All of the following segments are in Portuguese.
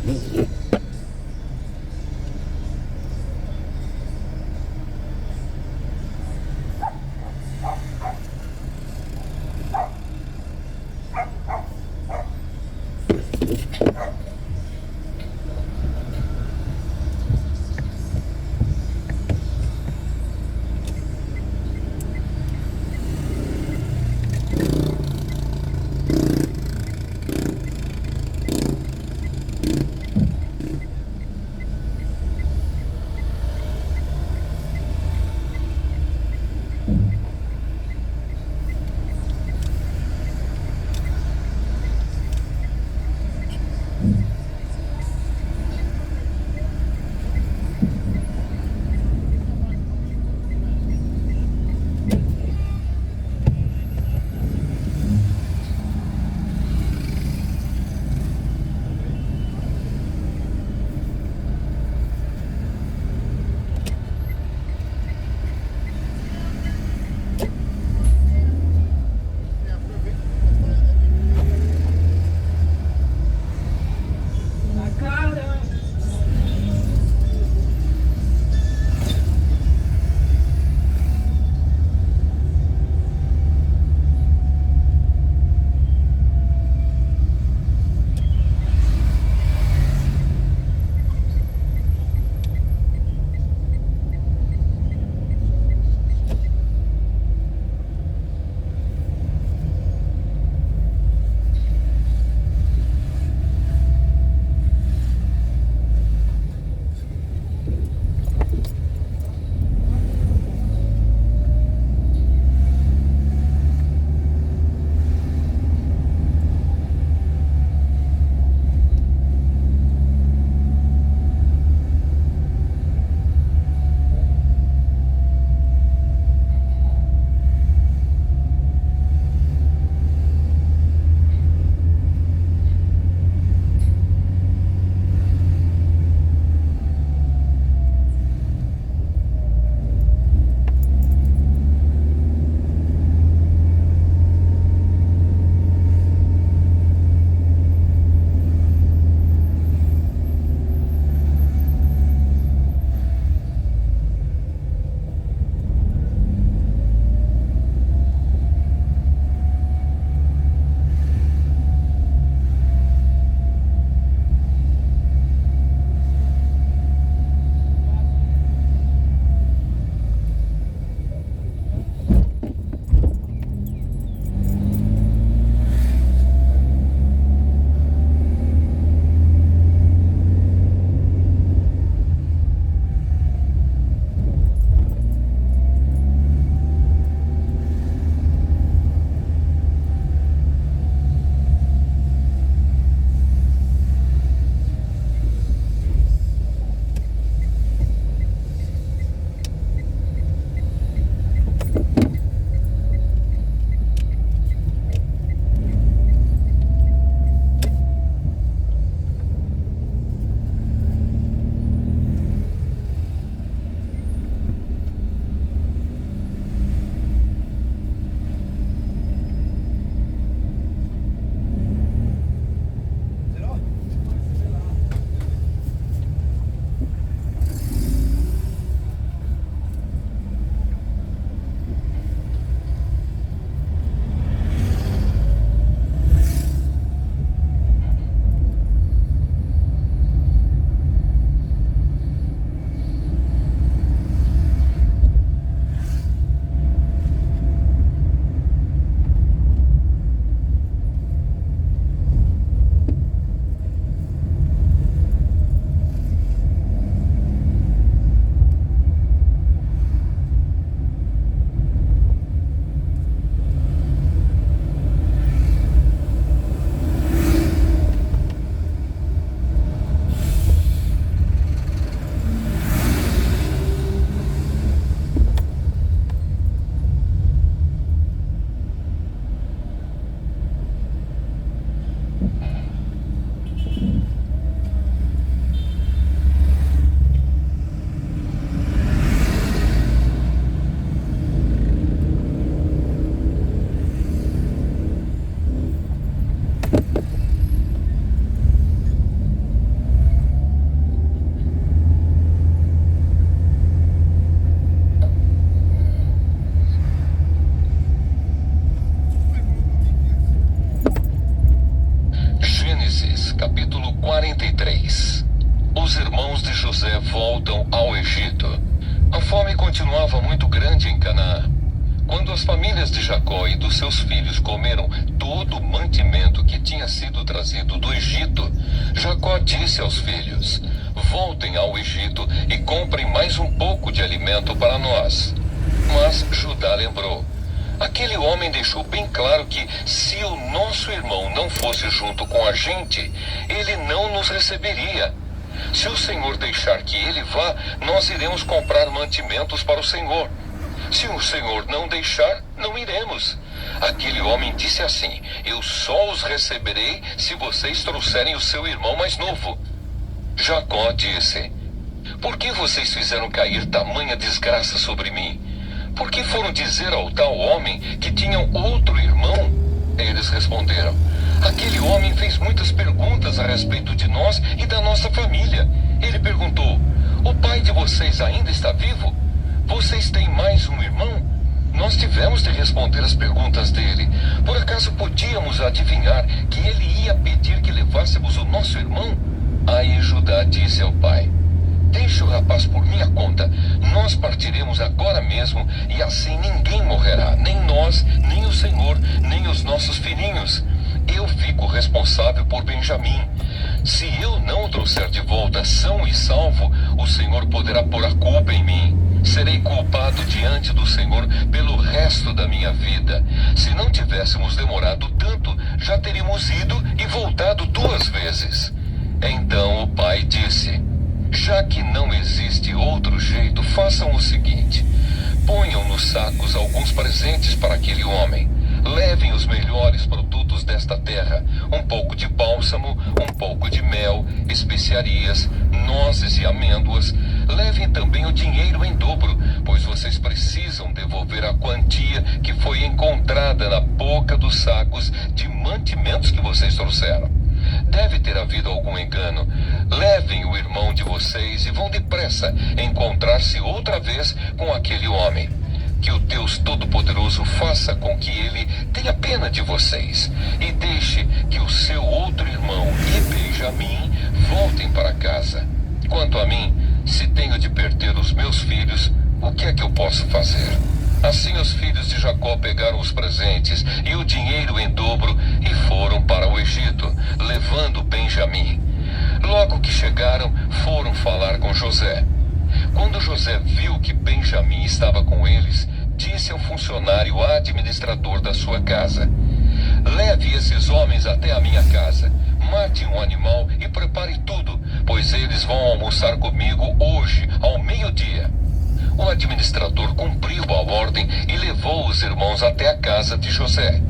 Mm-hmm. Capítulo 43. Os irmãos de José voltam ao Egito. A fome continuava muito grande em Canaã. Quando as famílias de Jacó e dos seus filhos comeram todo o mantimento que tinha sido trazido do Egito, Jacó disse aos filhos: voltem ao Egito e comprem mais um pouco de alimento para nós. Mas Judá lembrou: aquele homem deixou bem claro que, se o nosso irmão não fosse junto com a gente, ele não nos receberia. Se o Senhor deixar que ele vá, nós iremos comprar mantimentos para o Senhor. Se o Senhor não deixar, não iremos. Aquele homem disse assim: eu só os receberei se vocês trouxerem o seu irmão mais novo. Jacó disse: por que vocês fizeram cair tamanha desgraça sobre mim? Por que foram dizer ao tal homem que tinham outro irmão? Eles responderam: aquele homem fez muitas perguntas a respeito de nós e da nossa família. Ele perguntou: o pai de vocês ainda está vivo? Vocês têm mais um irmão? Nós tivemos de responder as perguntas dele. Por acaso podíamos adivinhar que ele ia pedir que levássemos o nosso irmão? Aí Judá disse ao pai: deixe o rapaz por minha conta. Nós partiremos agora mesmo e assim ninguém morrerá, nem nós, nem o Senhor, nem os nossos filhinhos. Eu fico responsável por Benjamim. Se eu não o trouxer de volta são e salvo, o Senhor poderá pôr a culpa em mim. Serei culpado diante do Senhor pelo resto da minha vida. Se não tivéssemos demorado tanto, já teríamos ido e voltado 2 vezes. Então o pai disse: já que não existe outro jeito, façam o seguinte: ponham nos sacos alguns presentes para aquele homem. Levem os melhores produtos desta terra: um pouco de bálsamo, um pouco de mel, especiarias, nozes e amêndoas. Levem também o dinheiro em dobro, pois vocês precisam devolver a quantia que foi encontrada na boca dos sacos de mantimentos que vocês trouxeram. Deve ter havido algum engano. Levem o irmão de vocês e vão depressa encontrar-se outra vez com aquele homem. Que o Deus Todo-Poderoso faça com que ele tenha pena de vocês e deixe que o seu outro irmão e Benjamim voltem para casa. Quanto a mim, se tenho de perder os meus filhos, o que é que eu posso fazer? Assim os filhos de Jacó pegaram os presentes e o dinheiro em dobro e foram para o Egito, levando Benjamim. Logo que chegaram, foram falar com José. Quando José viu que Benjamim estava com eles, disse ao funcionário administrador da sua casa: leve esses homens até a minha casa, mate um animal e prepare tudo, pois eles vão almoçar comigo hoje, ao meio-dia. O administrador cumpriu a ordem e levou os irmãos até a casa de José.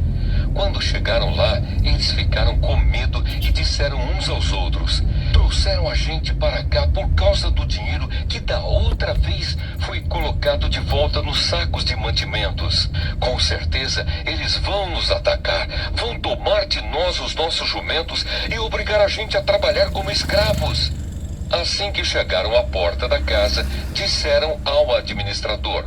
Quando chegaram lá, eles ficaram com medo e disseram uns aos outros: trouxeram a gente para cá por causa do dinheiro que da outra vez foi colocado de volta nos sacos de mantimentos. Com certeza eles vão nos atacar, vão tomar de nós os nossos jumentos e obrigar a gente a trabalhar como escravos. Assim que chegaram à porta da casa, disseram ao administrador: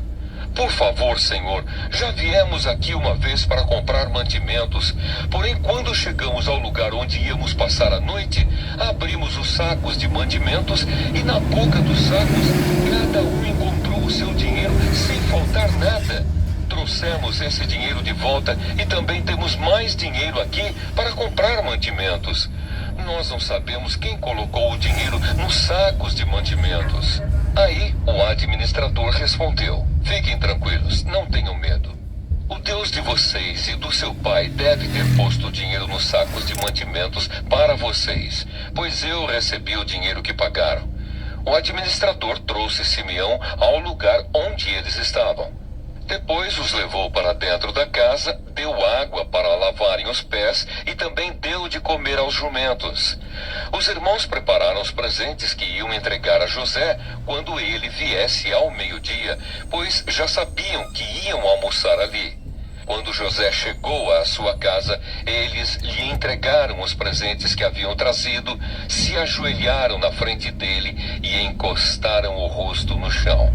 por favor, senhor, já viemos aqui uma vez para comprar mantimentos. Porém, quando chegamos ao lugar onde íamos passar a noite, abrimos os sacos de mantimentos e na boca dos sacos, cada um encontrou o seu dinheiro sem faltar nada. Trouxemos esse dinheiro de volta e também temos mais dinheiro aqui para comprar mantimentos. Nós não sabemos quem colocou o dinheiro nos sacos de mantimentos. Aí o administrador respondeu: fiquem tranquilos, não tenham medo. O Deus de vocês e do seu pai deve ter posto o dinheiro nos sacos de mantimentos para vocês, pois eu recebi o dinheiro que pagaram. O administrador trouxe Simeão ao lugar onde eles estavam. Depois os levou para dentro da casa, deu água para lavarem os pés e também deu de comer aos jumentos. Os irmãos prepararam os presentes que iam entregar a José quando ele viesse ao meio-dia, pois já sabiam que iam almoçar ali. Quando José chegou à sua casa, eles lhe entregaram os presentes que haviam trazido, se ajoelharam na frente dele e encostaram o rosto no chão.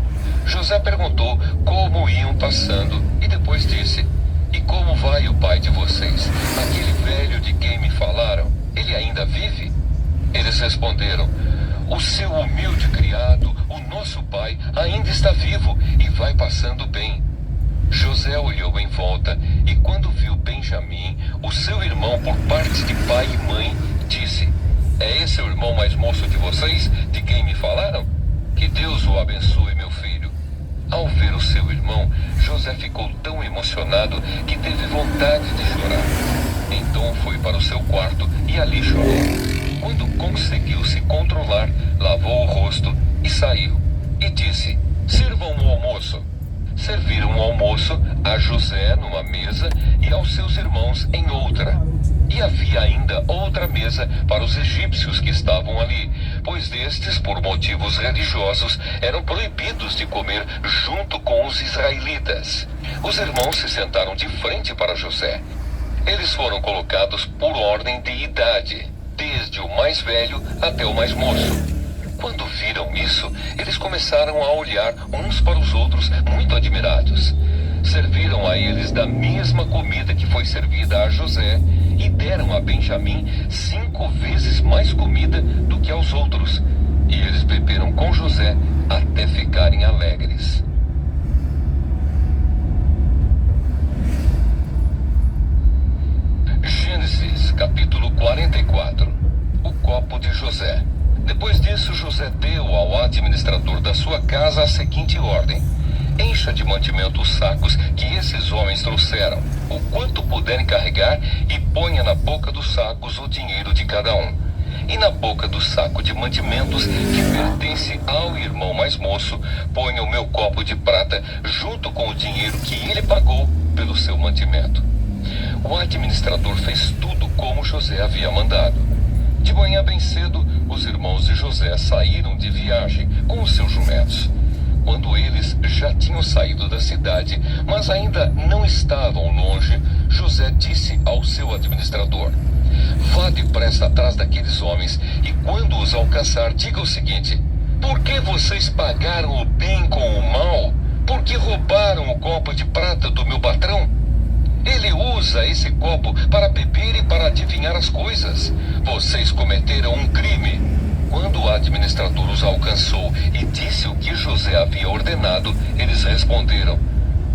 José perguntou como iam passando e depois disse: e como vai o pai de vocês? Aquele velho de quem me falaram, ele ainda vive? responderam: o seu humilde criado, o nosso pai, ainda está vivo e vai passando bem. José olhou em volta e, quando viu Benjamim, o seu irmão por parte de pai e mãe, disse: é esse o irmão mais moço de vocês, de quem me falaram? Que Deus o abençoe, meu filho. Ao ver o seu irmão, José ficou tão emocionado que teve vontade de chorar. Então foi para o seu quarto e ali chorou. Quando conseguiu se controlar, lavou o rosto e saiu. E disse: sirvam o almoço. Serviram o almoço a José numa mesa e aos seus irmãos em outra. E havia ainda outra mesa para os egípcios que estavam ali, pois destes, por motivos religiosos, eram proibidos de comer junto com os israelitas. Os irmãos se sentaram de frente para José. Eles foram colocados por ordem de idade, desde o mais velho até o mais moço. Quando viram isso, eles começaram a olhar uns para os outros, muito admirados. Serviram a eles da mesma comida que foi servida a José e deram a Benjamim 5 vezes mais comida do que aos outros. E eles beberam com José até ficarem alegres. Gênesis, capítulo 44. O copo de José. Depois disso, José deu ao administrador da sua casa a seguinte ordem: encha de mantimento os sacos que esses homens trouxeram, o quanto puderem carregar, e ponha na boca dos sacos o dinheiro de cada um. E na boca do saco de mantimentos que pertence ao irmão mais moço, ponha o meu copo de prata junto com o dinheiro que ele pagou pelo seu mantimento. O administrador fez tudo como José havia mandado. De manhã bem cedo, os irmãos de José saíram de viagem com os seus jumentos. Quando eles já tinham saído da cidade, mas ainda não estavam longe, José disse ao seu administrador: vá depressa atrás daqueles homens e, quando os alcançar, diga o seguinte: por que vocês pagaram o bem com o mal? Por que roubaram o copo de prata do meu patrão? Ele usa esse copo para beber e para adivinhar as coisas. Vocês cometeram um crime. Quando o administrador os alcançou e disse o que José havia ordenado, eles responderam: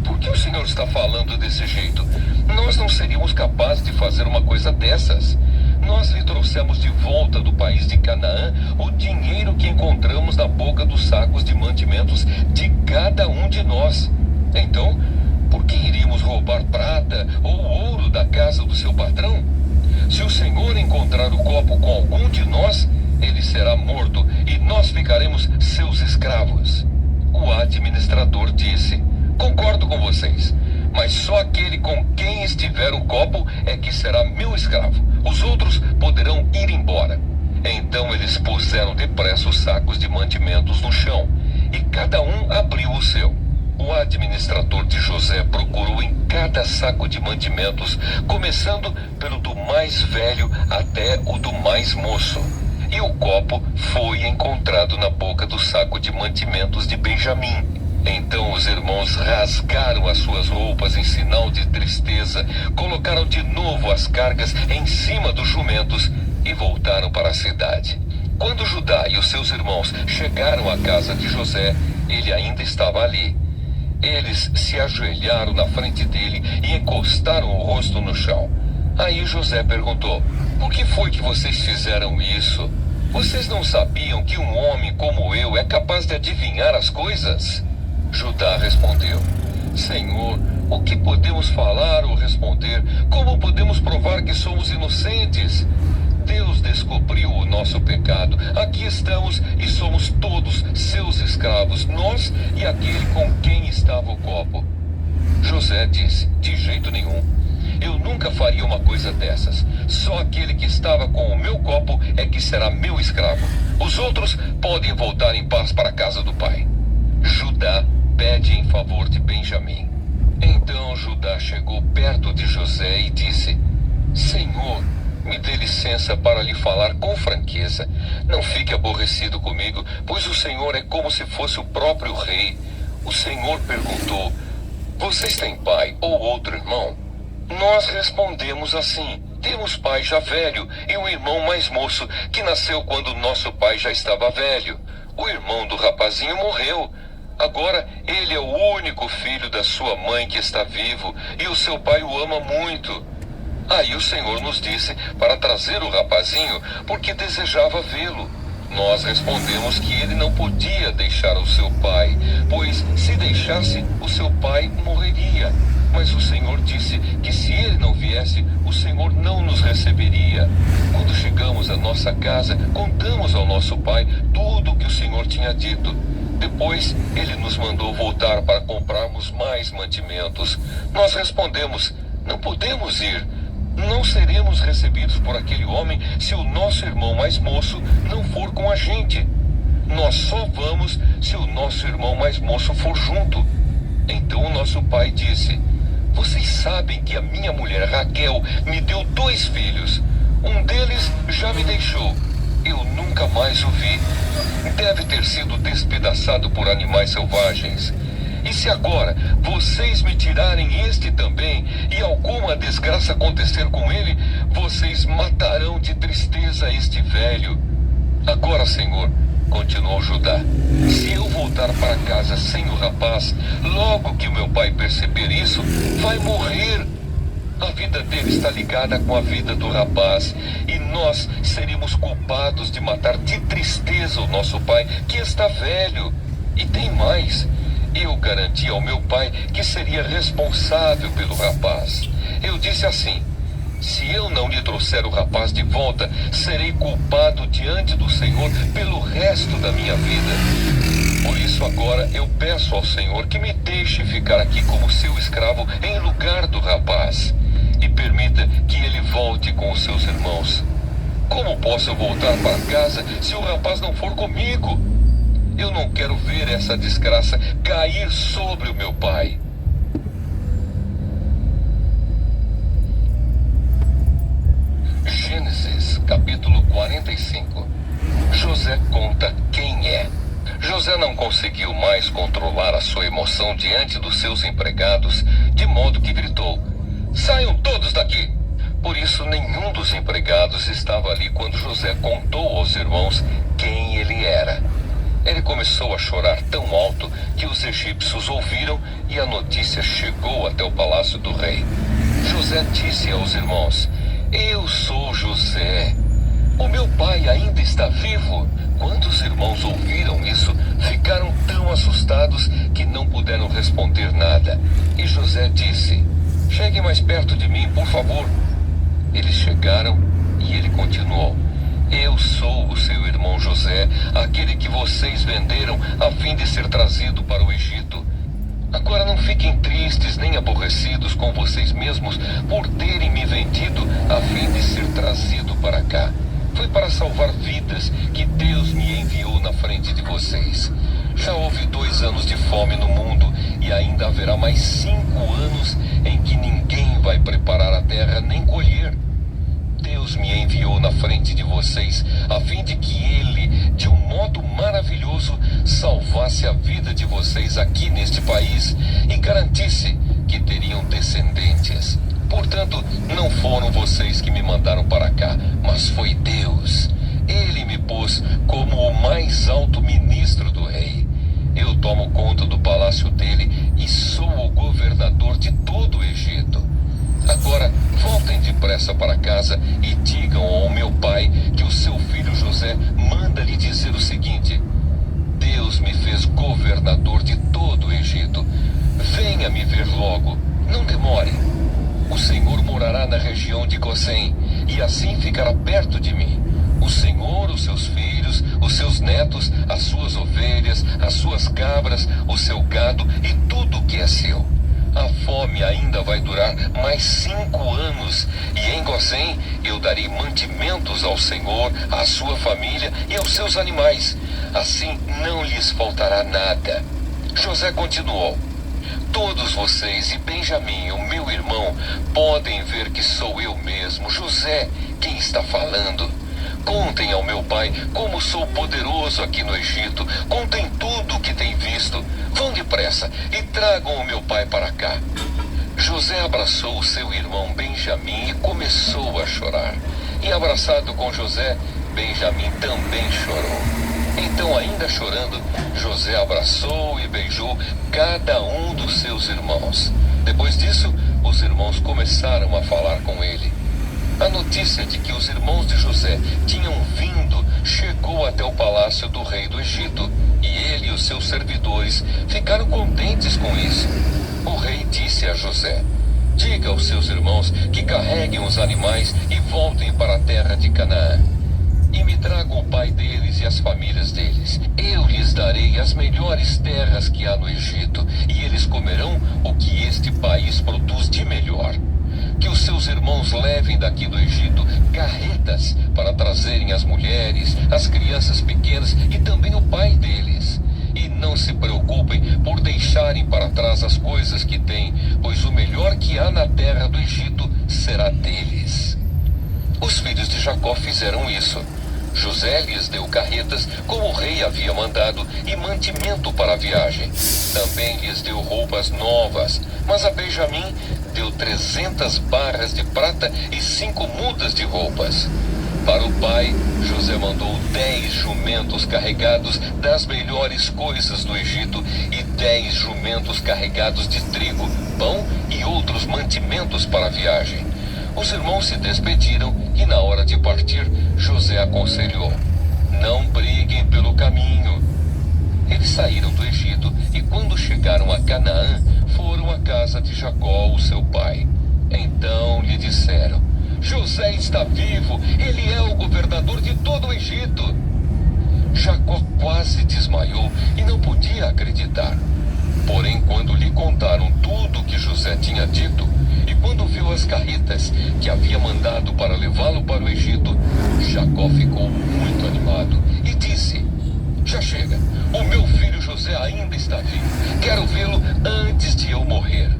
por que o senhor está falando desse jeito? Nós não seríamos capazes de fazer uma coisa dessas. Nós lhe trouxemos de volta do país de Canaã o dinheiro que encontramos na boca dos sacos de mantimentos de cada um de nós. Então, por que iríamos roubar prata ou ouro da casa do seu patrão? Se o senhor encontrar o copo com algum de nós, ele será morto e nós ficaremos seus escravos. O administrador disse: concordo com vocês, mas só aquele com quem estiver o copo é que será meu escravo. Os outros poderão ir embora. Então eles puseram depressa os sacos de mantimentos no chão e cada um abriu o seu. O administrador de José procurou em cada saco de mantimentos, começando pelo do mais velho até o do mais moço. E o copo foi encontrado na boca do saco de mantimentos de Benjamim. Então os irmãos rasgaram as suas roupas em sinal de tristeza, colocaram de novo as cargas em cima dos jumentos e voltaram para a cidade. Quando Judá e os seus irmãos chegaram à casa de José, ele ainda estava ali. Eles se ajoelharam na frente dele e encostaram o rosto no chão. Aí José perguntou: por que foi que vocês fizeram isso? Vocês não sabiam que um homem como eu é capaz de adivinhar as coisas? Judá respondeu: Senhor, o que podemos falar ou responder? Como podemos provar que somos inocentes? Deus descobriu o nosso pecado. Aqui estamos e somos todos seus escravos, nós e aquele com quem estava o copo. José disse: de jeito nenhum. Eu nunca faria uma coisa dessas. Só aquele que estava com o meu copo é que será meu escravo. Os outros podem voltar em paz para a casa do pai. Judá pede em favor de Benjamim. Então Judá chegou perto de José e disse: Senhor, me dê licença para lhe falar com franqueza. Não fique aborrecido comigo, pois o Senhor é como se fosse o próprio rei. O Senhor perguntou: vocês têm pai ou outro irmão? Nós respondemos assim: Temos pai já velho e um irmão mais moço que nasceu quando nosso pai já estava velho. O irmão do rapazinho morreu. Agora ele é o único filho da sua mãe que está vivo e o seu pai o ama muito. Aí o Senhor nos disse para trazer o rapazinho porque desejava vê-lo. Nós respondemos que ele não podia deixar o seu pai, pois se deixasse, o seu pai morreria. Mas o Senhor disse que se ele não viesse, o Senhor não nos receberia. Quando chegamos à nossa casa, contamos ao nosso pai tudo o que o Senhor tinha dito. Depois, ele nos mandou voltar para comprarmos mais mantimentos. Nós respondemos: não podemos ir. Não seremos recebidos por aquele homem se o nosso irmão mais moço não for com a gente. Nós só vamos se o nosso irmão mais moço for junto. Então o nosso pai disse: vocês sabem que a minha mulher Raquel me deu 2 filhos. Um deles já me deixou. Eu nunca mais o vi. Deve ter sido despedaçado por animais selvagens. E se agora vocês me tirarem este também e alguma desgraça acontecer com ele, vocês matarão de tristeza este velho. Agora, Senhor, continuou Judá, se eu voltar para casa sem o rapaz, logo que meu pai perceber isso, vai morrer. A vida dele está ligada com a vida do rapaz, e nós seríamos culpados de matar de tristeza o nosso pai, que está velho. E tem mais. Eu garanti ao meu pai que seria responsável pelo rapaz. Eu disse assim: se eu não lhe trouxer o rapaz de volta, serei culpado diante do Senhor pelo resto da minha vida. Por isso agora eu peço ao Senhor que me deixe ficar aqui como seu escravo em lugar do rapaz, e permita que ele volte com os seus irmãos. Como posso eu voltar para casa se o rapaz não for comigo? Eu não quero ver essa desgraça cair sobre o meu pai. Gênesis, capítulo 45. José conta quem é. José não conseguiu mais controlar a sua emoção diante dos seus empregados, de modo que gritou: saiam todos daqui! Por isso, nenhum dos empregados estava ali quando José contou aos irmãos quem ele era. Ele começou a chorar tão alto que os egípcios ouviram e a notícia chegou até o palácio do rei. José disse aos irmãos: eu sou José. O meu pai ainda está vivo. Quando os irmãos ouviram isso, ficaram tão assustados que não puderam responder nada. E José disse: cheguem mais perto de mim, por favor. Eles chegaram e ele continuou: eu sou o seu irmão José, aquele que vocês venderam a fim de ser trazido para o Egito. Agora não fiquem tristes nem aborrecidos com vocês mesmos por terem me vendido a fim de ser trazido para cá. Foi para salvar vidas que Deus me enviou na frente de vocês. Já houve 2 anos de fome no mundo e ainda haverá mais 5 anos em que ninguém vai preparar a terra nem colher. Deus me enviou na frente de vocês a fim de que Ele, de um modo maravilhoso, salvasse a vida de vocês aqui neste país e garantisse que teriam descendentes. Portanto, não foram vocês que me mandaram para cá, mas foi Deus. Ele me pôs como o mais alto ministro do rei. Eu tomo conta do palácio dele e sou o governador de todo o Egito. Agora, voltem depressa para casa e digam ao meu pai que o seu filho José manda lhe dizer o seguinte: Deus me fez governador de todo o Egito. Venha me ver logo, não demore. O Senhor morará na região de Gozém e assim ficará perto de mim. O Senhor, os seus filhos, os seus netos, as suas ovelhas, as suas cabras, o seu gado e tudo o que é seu. A fome ainda vai durar mais 5 anos, e em Gozém eu darei mantimentos ao Senhor, à sua família e aos seus animais. Assim não lhes faltará nada. José continuou: todos vocês e Benjamim, o meu irmão, podem ver que sou eu mesmo, José, quem está falando. Contem ao meu pai como sou poderoso aqui no Egito. Contem tudo o que têm visto. Vão depressa e tragam o meu pai para cá. José abraçou seu irmão Benjamim e começou a chorar. E abraçado com José, Benjamim também chorou. Então, ainda chorando, José abraçou e beijou cada um dos seus irmãos. Depois disso, os irmãos começaram a falar com ele. A notícia de que os irmãos de José tinham vindo chegou até o palácio do rei do Egito, e ele e os seus servidores ficaram contentes com isso. O rei disse a José: diga aos seus irmãos que carreguem os animais e voltem para a terra de Canaã. E me tragam o pai deles e as famílias deles. Eu lhes darei as melhores terras que há no Egito, e eles comerão o que este país produz de melhor. Que os seus irmãos levem daqui do Egito carretas para trazerem as mulheres, as crianças pequenas e também o pai deles. E não se preocupem por deixarem para trás as coisas que têm, pois o melhor que há na terra do Egito será deles. Os filhos de Jacó fizeram isso. José lhes deu carretas, como o rei havia mandado, e mantimento para a viagem. Também lhes deu roupas novas, mas a Benjamim deu 300 barras de prata e 5 mudas de roupas. Para o pai, José mandou 10 jumentos carregados das melhores coisas do Egito e 10 jumentos carregados de trigo, pão e outros mantimentos para a viagem. Os irmãos se despediram e, na hora de partir, José aconselhou: não briguem pelo caminho. Eles saíram do Egito e, quando chegaram a Canaã, foram à casa de Jacó, o seu pai. Então lhe disseram: José está vivo, ele é o governador de todo o Egito. Jacó quase desmaiou e não podia acreditar. Porém, quando lhe contaram tudo o que José tinha dito, e quando viu as carretas que havia mandado para levá-lo para o Egito, Jacó ficou muito animado e disse: já chega, o meu filho José ainda está vivo. Quero vê-lo antes de eu morrer.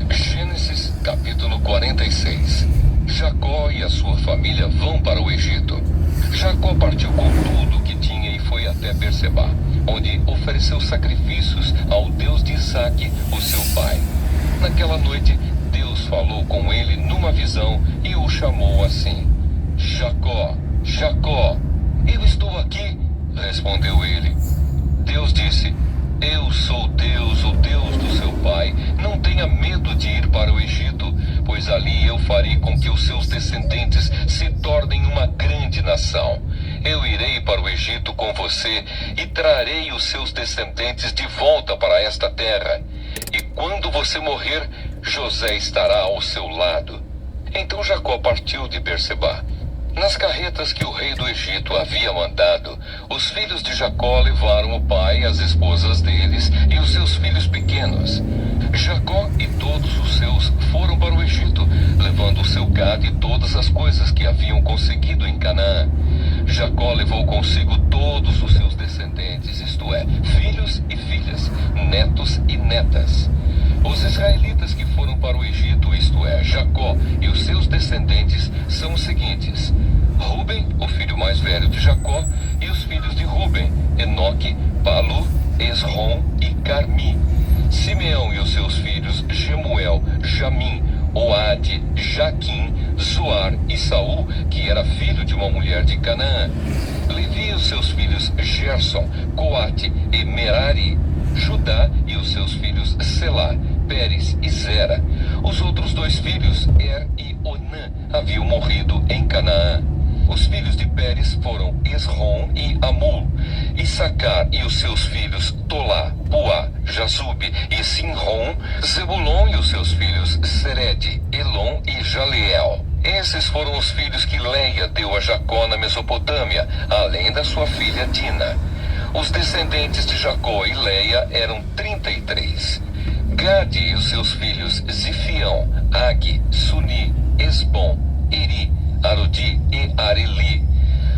Gênesis capítulo 46. Jacó e a sua família vão para o Egito. Jacó partiu com tudo o que tinha e foi até Berseba, onde ofereceu sacrifícios ao Deus de Isaque, o seu pai. Naquela noite, Deus falou com ele numa visão e o chamou assim: Jacó, Jacó. Eu estou aqui, respondeu ele. Deus disse: eu sou Deus, o Deus do seu pai. Não tenha medo de ir para o Egito, pois ali eu farei com que os seus descendentes se tornem uma grande nação. Eu irei para o Egito com você e trarei os seus descendentes de volta para esta terra. E quando você morrer, José estará ao seu lado. Então Jacó partiu de Berseba. Nas carretas que o rei do Egito havia mandado, os filhos de Jacó levaram o pai, as esposas deles e os seus filhos pequenos. Jacó e todos os seus foram para o Egito, levando o seu gado e todas as coisas que haviam conseguido em Canaã. Jacó levou consigo todos os seus descendentes, isto é, filhos e filhas, netos e netas. Os israelitas que foram para o Egito, isto é, Jacó e os seus descendentes, são os seguintes: Ruben, o filho mais velho de Jacó, e os filhos de Ruben, Enoque, Palu, Esrom e Carmi. Simeão e os seus filhos, Jemuel, Jamim, Oade, Jaquim, Zoar e Saul, que era filho de uma mulher de Canaã. Levi e os seus filhos, Gerson, Coate e Merari. Judá e os seus filhos, Selá, Pérez e Zera. Os outros 2 filhos, Er e Onã, haviam morrido em Canaã. Os filhos de Pérez foram Esrom e Amul. Issacar e os seus filhos, Tolá, Puá, Jazube e Sinrom. Zebulon e os seus filhos, Sered, Elon e Jaleel. Esses foram os filhos que Leia deu a Jacó na Mesopotâmia, além da sua filha Dina. Os descendentes de Jacó e Leia eram 33. Gade e os seus filhos, Zifião, Agi, Suni, Esbom, Eri, Arodi e Areli.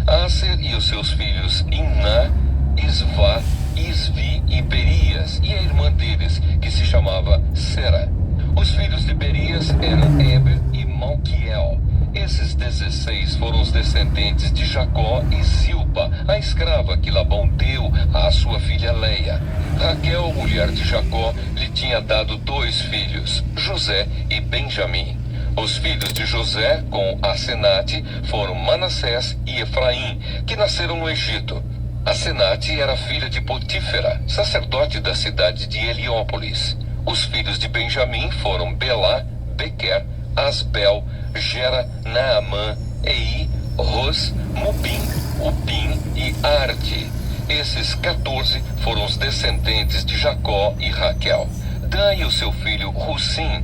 Aser e os seus filhos, Iná, Isvá, Isvi e Berias, e a irmã deles, que se chamava Sera. Os filhos de Berias eram Eber e Malquiel. Esses 16 foram os descendentes de Jacó e Zilpa, a escrava que Labão deu à sua filha Leia. Raquel, mulher de Jacó, lhe tinha dado 2 filhos, José e Benjamim. Os filhos de José, com Asenate, foram Manassés e Efraim, que nasceram no Egito. Asenate era filha de Potífera, sacerdote da cidade de Heliópolis. Os filhos de Benjamim foram Belá, Bequer, Asbel, Gera, Naamã, Ei, Ros, Mubim, Upim e Arde. Esses 14 foram os descendentes de Jacó e Raquel. Dan e o seu filho Russim,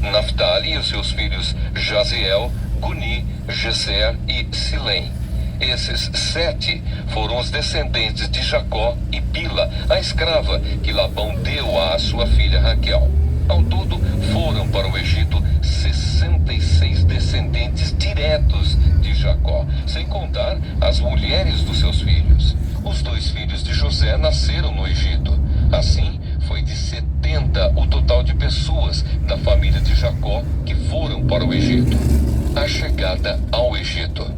Naftali e os seus filhos Jaziel, Guni, Geser e Silém. Esses 7 foram os descendentes de Jacó e Bila, a escrava que Labão deu à sua filha Raquel. Ao todo, foram para o Egito 66 descendentes diretos de Jacó, sem contar as mulheres dos seus filhos. Os 2 filhos de José nasceram no Egito. Assim, foi de 70 o total de pessoas da família de Jacó que foram para o Egito. A chegada ao Egito.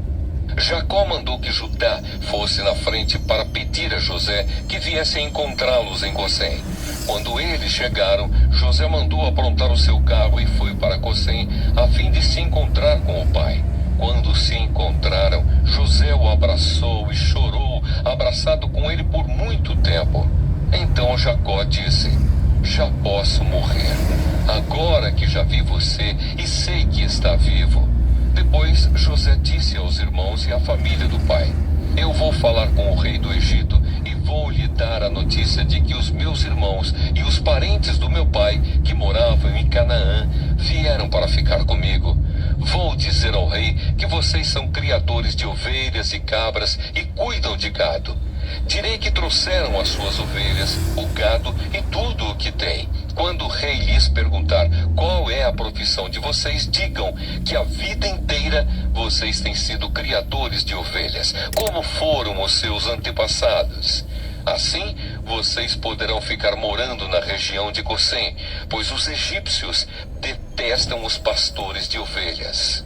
Jacó mandou que Judá fosse na frente para pedir a José que viesse encontrá-los em Gosém. Quando eles chegaram, José mandou aprontar o seu carro e foi para Gosém a fim de se encontrar com o pai. Quando se encontraram, José o abraçou e chorou, abraçado com ele por muito tempo. Então Jacó disse: já posso morrer, agora que já vi você e sei que está vivo. Depois José disse aos irmãos e à família do pai: eu vou falar com o rei do Egito e vou lhe dar a notícia de que os meus irmãos e os parentes do meu pai, que moravam em Canaã, vieram para ficar comigo. Vou dizer ao rei que vocês são criadores de ovelhas e cabras e cuidam de gado. Direi que trouxeram as suas ovelhas, o gado e tudo o que têm. Quando o rei lhes perguntar qual é a profissão de vocês, digam que a vida inteira vocês têm sido criadores de ovelhas, como foram os seus antepassados. Assim, vocês poderão ficar morando na região de Gosém, pois os egípcios detestam os pastores de ovelhas.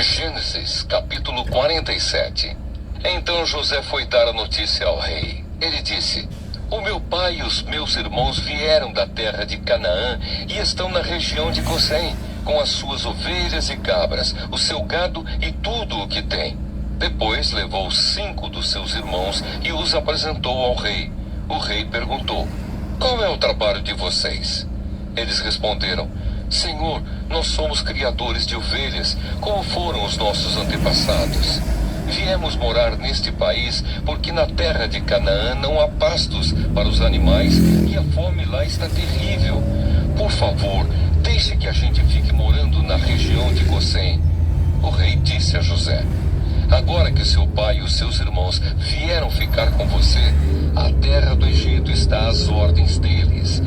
Gênesis, capítulo 47. Então José foi dar a notícia ao rei. Ele disse: o meu pai e os meus irmãos vieram da terra de Canaã e estão na região de Gosém, com as suas ovelhas e cabras, o seu gado e tudo o que tem. Depois levou 5 dos seus irmãos e os apresentou ao rei. O rei perguntou: qual é o trabalho de vocês? Eles responderam: Senhor, nós somos criadores de ovelhas, como foram os nossos antepassados. Viemos morar neste país porque na terra de Canaã não há pastos para os animais e a fome lá está terrível. Por favor, deixe que a gente fique morando na região de Gosém. O rei disse a José: agora que seu pai e os seus irmãos vieram ficar com você, a terra do Egito está às ordens deles.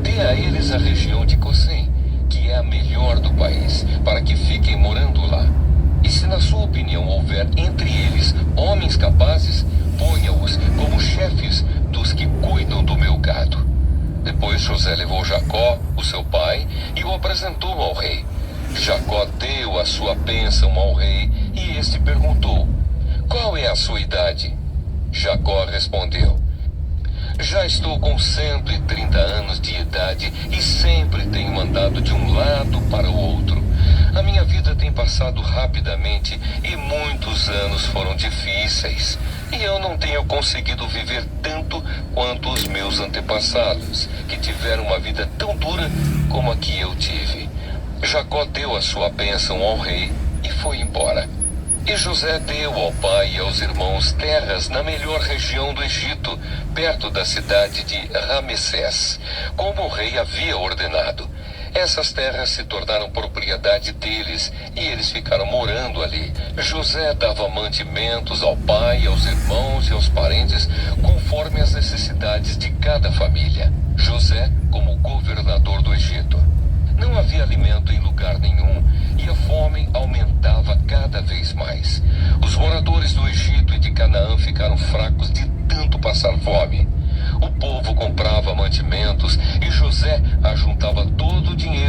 Dê a eles a região de Gosém, que é a melhor do país, para que fiquem morando lá. E se na sua opinião houver entre eles homens capazes, ponha-os como chefes dos que cuidam do meu gado. Depois José levou Jacó, o seu pai, e o apresentou ao rei. Jacó deu a sua bênção ao rei e este perguntou: qual é a sua idade? Jacó respondeu: já estou com 130 anos de idade e sempre tenho andado de um lado para o outro. A minha vida tem passado rapidamente e muitos anos foram difíceis. E eu não tenho conseguido viver tanto quanto os meus antepassados, que tiveram uma vida tão dura como a que eu tive. Jacó deu a sua bênção ao rei e foi embora. E José deu ao pai e aos irmãos terras na melhor região do Egito, perto da cidade de Ramessés, como o rei havia ordenado. Essas terras se tornaram propriedade deles e eles ficaram morando ali. José dava mantimentos ao pai, aos irmãos e aos parentes, conforme as necessidades de cada família. José como governador do Egito. Não havia alimento em lugar nenhum e a fome aumentava cada vez mais. Os moradores do Egito e de Canaã ficaram fracos de tanto passar fome. O povo comprava mantimentos e José ajuntava todo o dinheiro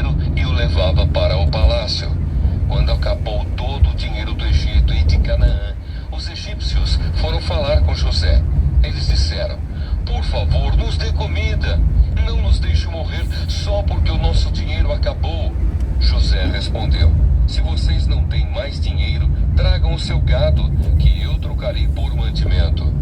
o seu gado, que eu trocarei por mantimento.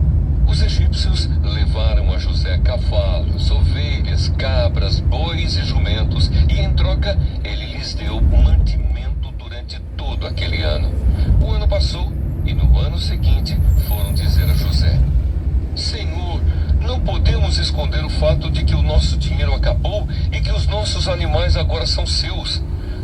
Os egípcios levaram a José cavalos, ovelhas, cabras, bois e jumentos, e em troca ele lhes deu mantimento durante todo aquele ano. O ano passou, e no ano seguinte foram dizer a José: Senhor, não podemos esconder o fato de que o nosso dinheiro acabou e que os nossos animais agora são seus.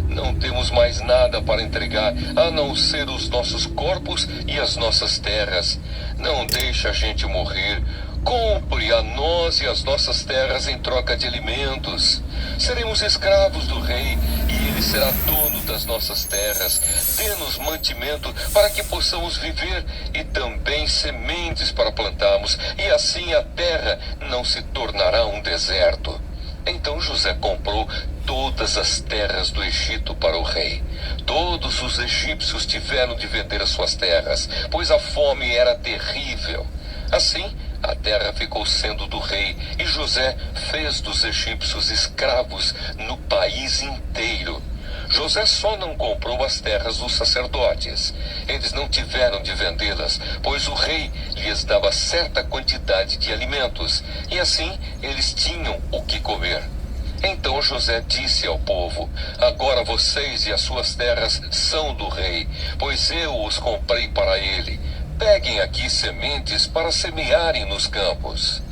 Não temos mais nada para entregar, a não ser os nossos corpos e as nossas terras. Não deixe a gente morrer. Compre a nós e as nossas terras em troca de alimentos. Seremos escravos do rei e ele será dono das nossas terras. Dê-nos mantimento para que possamos viver e também sementes para plantarmos, e assim a terra não se tornará um deserto. Então José comprou todas as terras do Egito para o rei. Todos os egípcios tiveram de vender as suas terras, pois a fome era terrível. Assim, a terra ficou sendo do rei, e José fez dos egípcios escravos no país inteiro. José só não comprou as terras dos sacerdotes. Eles não tiveram de vendê-las, pois o rei lhes dava certa quantidade de alimentos, e assim eles tinham o que comer. Então José disse ao povo: Agora vocês e as suas terras são do rei, pois eu os comprei para ele. Peguem aqui sementes para semearem nos campos.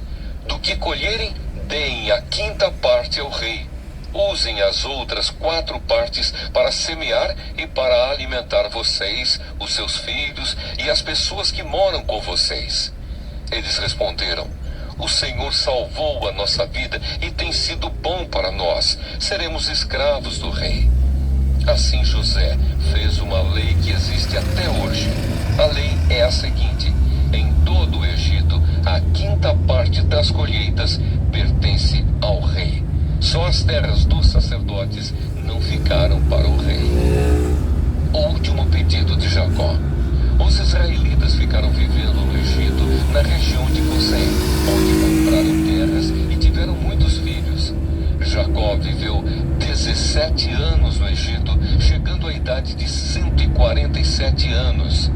Do que colherem, deem a quinta parte ao rei. Usem as outras 4 partes para semear e para alimentar vocês, os seus filhos e as pessoas que moram com vocês. Eles responderam: O Senhor salvou a nossa vida e tem sido bom para nós. Seremos escravos do rei. Assim José fez uma lei que existe até hoje. A lei é a seguinte: em todo o Egito, a quinta parte das colheitas pertence ao rei. Só as terras dos sacerdotes não ficaram para o rei. O último pedido de Jacó. Os israelitas ficaram vivendo no Egito, na região de Gozém, onde compraram terras e tiveram muitos filhos. Jacó viveu 17 anos no Egito, chegando à idade de 147 anos.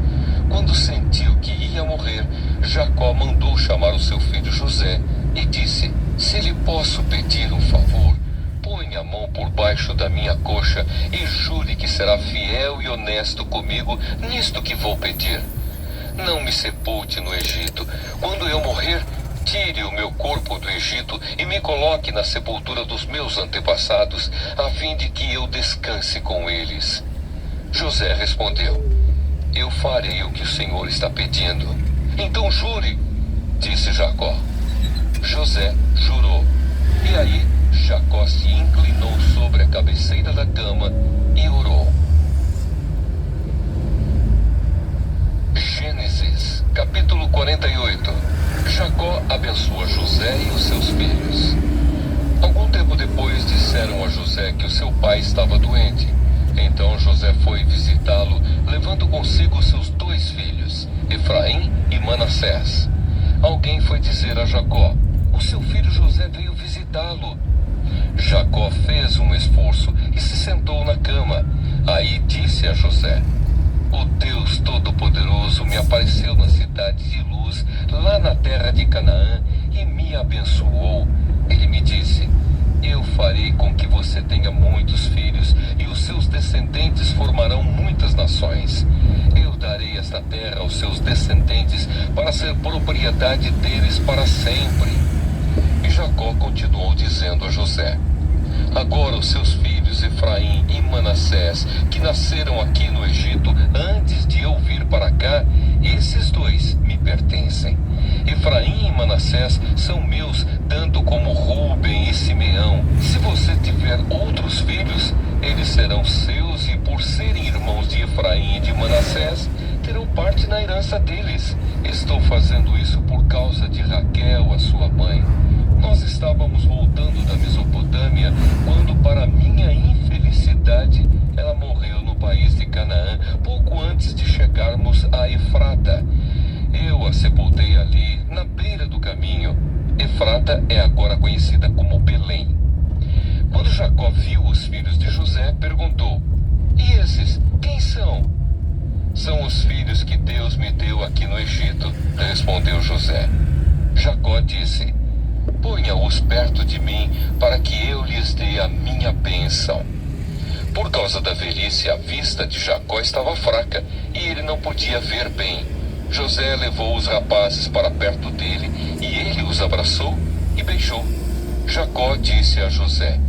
Quando sentiu que ia morrer, Jacó mandou chamar o seu filho José e disse: Se lhe posso pedir um favor, põe a mão por baixo da minha coxa e jure que será fiel e honesto comigo nisto que vou pedir. Não me sepulte no Egito. Quando eu morrer, tire o meu corpo do Egito e me coloque na sepultura dos meus antepassados, a fim de que eu descanse com eles. José respondeu: Eu farei o que o Senhor está pedindo. Então jure, disse Jacó. José jurou. E aí Jacó se inclinou sobre a cabeceira da cama e orou. Gênesis, capítulo 48. Jacó abençoa José e os seus filhos. Algum tempo depois disseram a José que o seu pai estava doente. Então José foi visitá-lo, levando consigo seus 2 filhos, Efraim e Manassés. Alguém foi dizer a Jacó: O seu filho José veio visitá-lo. Jacó fez um esforço e se sentou na cama. Aí disse a José: O Deus Todo-Poderoso me apareceu na cidade de Luz, lá na terra de Canaã, e me abençoou. Ele me disse: Eu farei com que você tenha muitos filhos, e os seus descendentes formarão muitas nações. Eu darei esta terra aos seus descendentes para ser propriedade deles para sempre. E Jacó continuou dizendo a José: Agora os seus filhos Efraim e Manassés, que nasceram aqui no Egito antes de eu vir para cá, esses 2 me pertencem. Efraim e Manassés são meus, tanto como Rúben e Simeão. Se você tiver outros filhos, eles serão seus, e por serem irmãos de Efraim e de Manassés, terão parte na herança deles. Estou fazendo isso por causa de Raquel, a sua mãe. Nós estávamos voltando da Mesopotâmia quando, para minha infelicidade, ela morreu no país de Canaã, pouco antes de chegarmos a Efrata. Eu a sepultei ali, na beira do caminho. Efrata é agora conhecida como Belém. Quando Jacó viu os filhos de José, perguntou: E esses, quem são? São os filhos que Deus me deu aqui no Egito, respondeu José. Jacó disse: ponha-os perto de mim, para que eu lhes dê a minha bênção. Por causa da velhice, a vista de Jacó estava fraca, e ele não podia ver bem. José levou os rapazes para perto dele, e ele os abraçou e beijou. Jacó disse a José: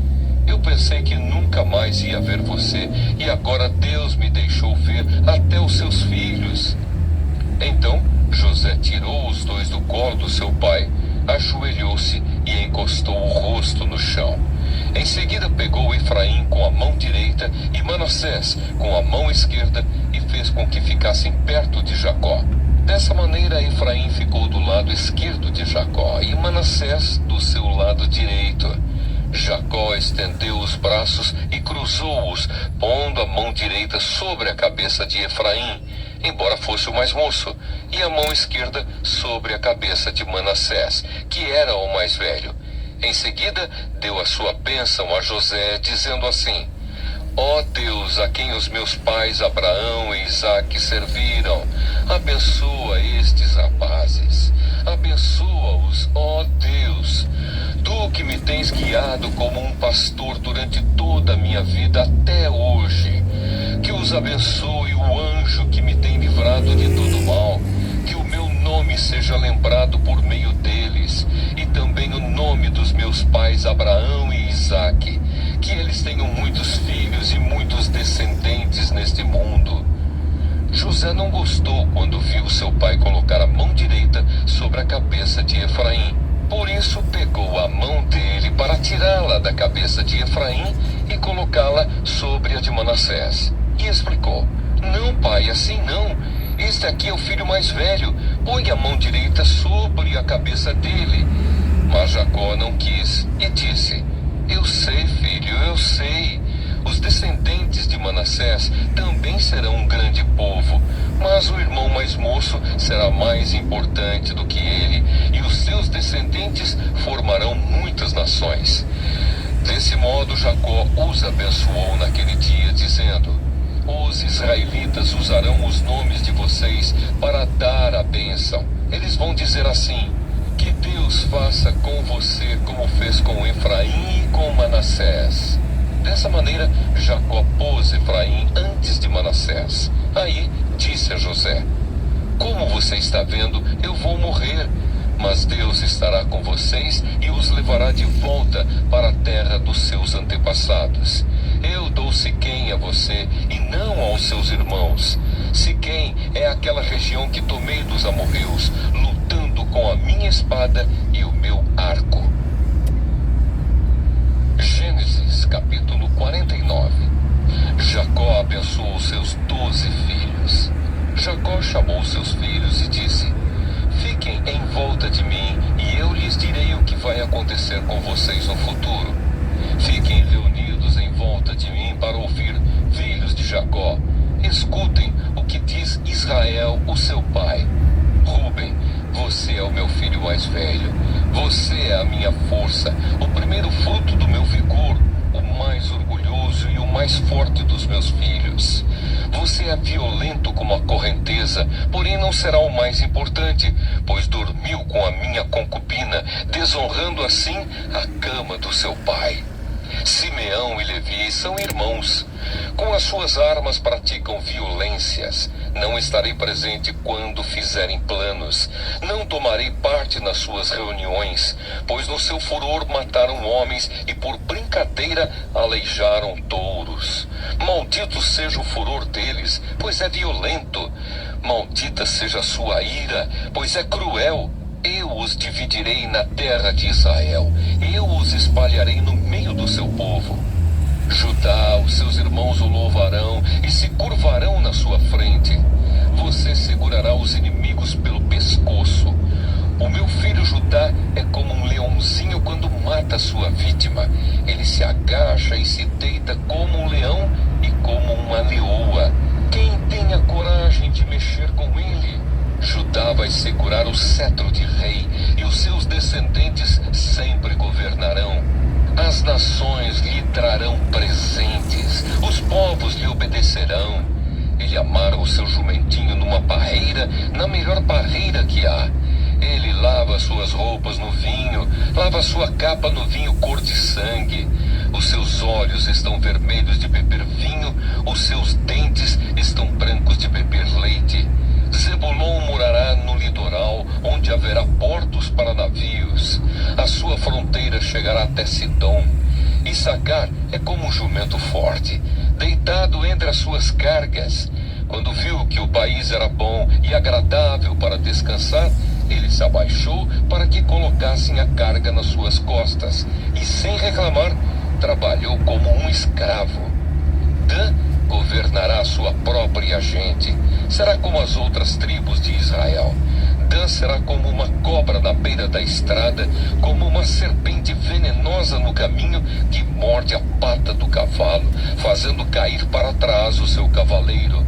eu pensei que nunca mais ia ver você, e agora Deus me deixou ver até os seus filhos. Então José tirou os dois do colo do seu pai, ajoelhou-se e encostou o rosto no chão. Em seguida pegou Efraim com a mão direita e Manassés com a mão esquerda e fez com que ficassem perto de Jacó. Dessa maneira Efraim ficou do lado esquerdo de Jacó e Manassés do seu lado direito. Jacó estendeu os braços e cruzou-os, pondo a mão direita sobre a cabeça de Efraim, embora fosse o mais moço, e a mão esquerda sobre a cabeça de Manassés, que era o mais velho. Em seguida, deu a sua bênção a José, dizendo assim: ó Deus, a quem os meus pais Abraão e Isaque serviram, abençoa estes rapazes. Abençoa-os, ó Deus. Tu que me tens guiado como um pastor durante toda a minha vida até hoje. Que os abençoe o anjo que me tem livrado de todo mal. Que o meu nome seja lembrado por meio deles, e também o nome dos meus pais Abraão e Isaque. Que eles tenham muitos filhos e muitos descendentes neste mundo. José não gostou quando viu seu pai colocar a mão direita sobre a cabeça de Efraim. Por isso pegou a mão dele para tirá-la da cabeça de Efraim e colocá-la sobre a de Manassés. E explicou: não, pai, assim não. Este aqui é o filho mais velho. Põe a mão direita sobre a cabeça dele. Mas Jacó não quis e disse: eu sei, filho, eu sei. Os descendentes de Manassés também serão um grande povo, mas o irmão mais moço será mais importante do que ele, e os seus descendentes formarão muitas nações. Desse modo, Jacó os abençoou naquele dia, dizendo: os israelitas usarão os nomes de vocês para dar a bênção. Eles vão dizer assim: que Deus faça com você como fez com Efraim e com Manassés. Dessa maneira, Jacó pôs Efraim antes de Manassés. Aí disse a José: como você está vendo, eu vou morrer, mas Deus estará com vocês e os levará de volta para a terra dos seus antepassados. Eu dou Siquém a você e não aos seus irmãos. Siquém é aquela região que tomei dos amorreus, lutando com a minha espada e o meu arco. Gênesis capítulo 49. Jacó abençoou seus 12 filhos. Jacó chamou seus filhos e disse: fiquem em volta de mim e eu lhes direi o que vai acontecer com vocês no futuro. Fiquem reunidos em volta de mim para ouvir, filhos de Jacó. Escutem o que diz Israel, o seu pai. Ruben, você é o meu filho mais velho. Você é a minha força, o primeiro fruto do meu vigor, o mais orgulhoso e o mais forte dos meus filhos. Você é violento como a correnteza, porém não será o mais importante, pois dormiu com a minha concubina, desonrando assim a cama do seu pai. Simeão e Levi são irmãos. Com as suas armas praticam violências. Não estarei presente quando fizerem planos. Não tomarei parte nas suas reuniões, pois no seu furor mataram homens e por brincadeira aleijaram touros. Maldito seja o furor deles, pois é violento. Maldita seja a sua ira, pois é cruel. Eu os dividirei na terra de Israel. Eu os espalharei no meio do seu povo. Judá, os seus irmãos o louvarão e se curvarão na sua frente. Você segurará os inimigos pelo pescoço. O meu filho Judá é como um leãozinho quando mata sua vítima. Ele se agacha e se deita como um leão e como uma leoa. Quem tem a coragem de mexer com ele? Judá vai segurar o cetro de rei e os seus descendentes sempre governarão. As nações lhe trarão presentes, os povos lhe obedecerão. Ele amarra o seu jumentinho numa parreira, na melhor parreira que há. Ele lava suas roupas no vinho, lava sua capa no vinho cor de sangue. Os seus olhos estão vermelhos de beber vinho, os seus dentes estão brancos de beber leite. Zebulon morará no litoral, onde haverá portos para navios. A sua fronteira chegará até Sidom. Issacar é como um jumento forte, deitado entre as suas cargas. Quando viu que o país era bom e agradável para descansar, ele se abaixou para que colocassem a carga nas suas costas e, sem reclamar, trabalhou como um escravo. Dan governará a sua própria gente. Será como as outras tribos de Israel. Dan será como uma cobra na beira da estrada, como uma serpente venenosa no caminho que morde a pata do cavalo, fazendo cair para trás o seu cavaleiro.